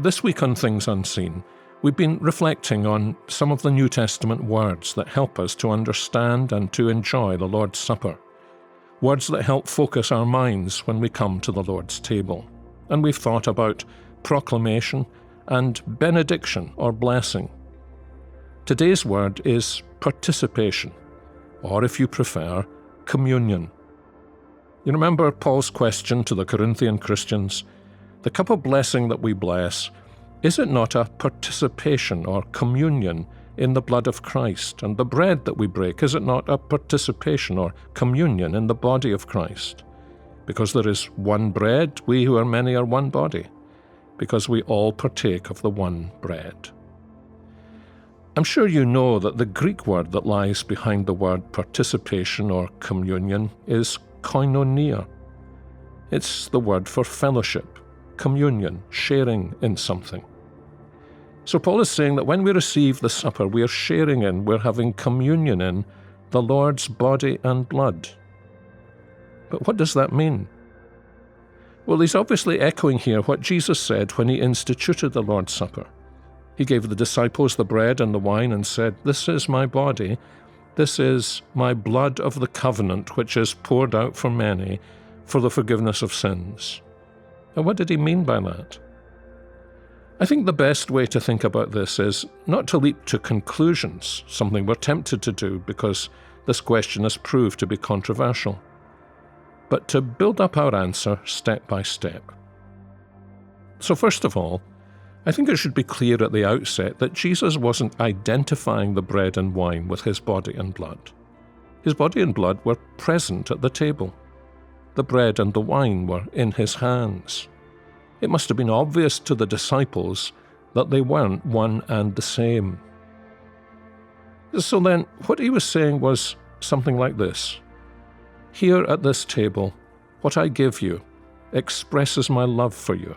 This week on Things Unseen, we've been reflecting on some of the New Testament words that help us to understand and to enjoy the Lord's Supper. Words that help focus our minds when we come to the Lord's table. And we've thought about proclamation and benediction or blessing. Today's word is participation, or if you prefer, communion. You remember Paul's question to the Corinthian Christians, the cup of blessing that we bless, is it not a participation or communion in the blood of Christ? And the bread that we break, is it not a participation or communion in the body of Christ? Because there is one bread, we who are many are one body, because we all partake of the one bread. I'm sure you know that the Greek word that lies behind the word participation or communion is koinonia. It's the word for fellowship, communion, sharing in something. So Paul is saying that when we receive the supper, we are sharing in, we're having communion in the Lord's body and blood. But what does that mean? Well, he's obviously echoing here what Jesus said when he instituted the Lord's Supper. He gave the disciples the bread and the wine and said, "This is my body, this is my blood of the covenant, which is poured out for many for the forgiveness of sins." And what did he mean by that? I think the best way to think about this is not to leap to conclusions, something we're tempted to do because this question has proved to be controversial, but to build up our answer step by step. So first of all, I think it should be clear at the outset that Jesus wasn't identifying the bread and wine with his body and blood. His body and blood were present at the table. The bread and the wine were in his hands. It must have been obvious to the disciples that they weren't one and the same. So then, what he was saying was something like this. Here at this table, what I give you expresses my love for you.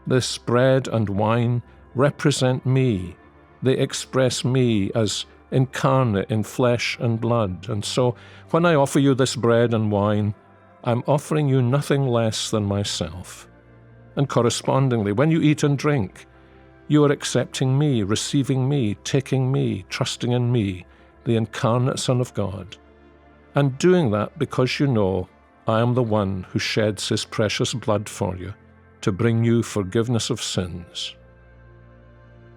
This bread and wine represent me. They express me as incarnate in flesh and blood. And so, when I offer you this bread and wine, I'm offering you nothing less than myself. And correspondingly, when you eat and drink, you are accepting me, receiving me, taking me, trusting in me, the incarnate Son of God. And doing that because you know I am the one who sheds his precious blood for you to bring you forgiveness of sins.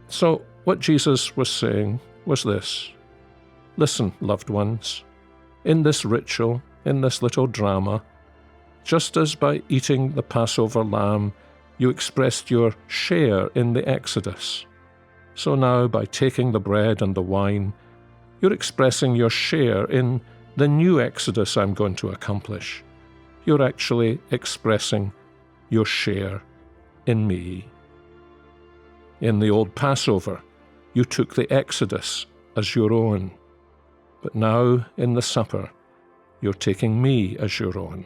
So what Jesus was saying was this. Listen, loved ones, in this ritual, in this little drama, just as by eating the Passover lamb, you expressed your share in the Exodus, so now by taking the bread and the wine, you're expressing your share in the new Exodus I'm going to accomplish. You're actually expressing your share in me. In the old Passover, you took the Exodus as your own, but now in the supper, you're taking me as your own.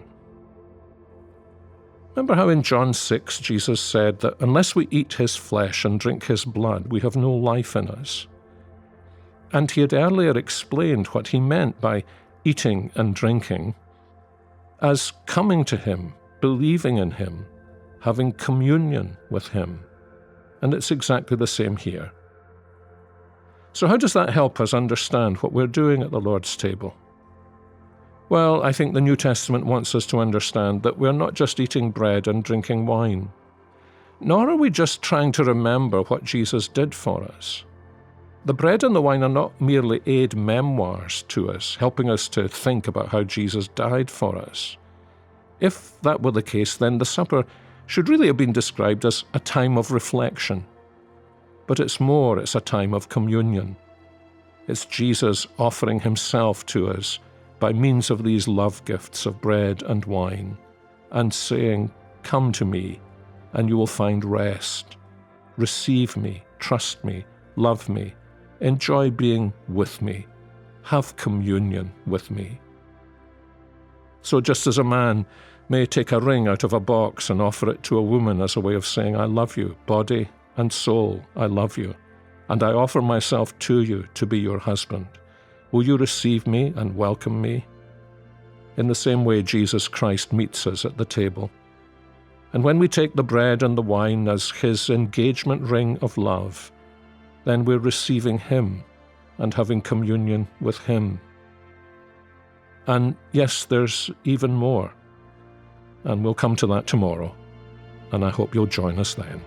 Remember how in John 6, Jesus said that unless we eat his flesh and drink his blood, we have no life in us. And he had earlier explained what he meant by eating and drinking as coming to him, believing in him, having communion with him. And it's exactly the same here. So how does that help us understand what we're doing at the Lord's table? Well, I think the New Testament wants us to understand that we're not just eating bread and drinking wine, nor are we just trying to remember what Jesus did for us. The bread and the wine are not merely aid memoirs to us, helping us to think about how Jesus died for us. If that were the case, then the supper should really have been described as a time of reflection. But it's more, it's a time of communion. It's Jesus offering himself to us by means of these love gifts of bread and wine, and saying, "Come to me, and you will find rest. Receive me, trust me, love me, enjoy being with me, have communion with me." So just as a man may take a ring out of a box and offer it to a woman as a way of saying, "I love you, body and soul, I love you, and I offer myself to you to be your husband. Will you receive me and welcome me?" In the same way, Jesus Christ meets us at the table. And when we take the bread and the wine as his engagement ring of love, then we're receiving him and having communion with him. And yes, there's even more. And we'll come to that tomorrow. And I hope you'll join us then.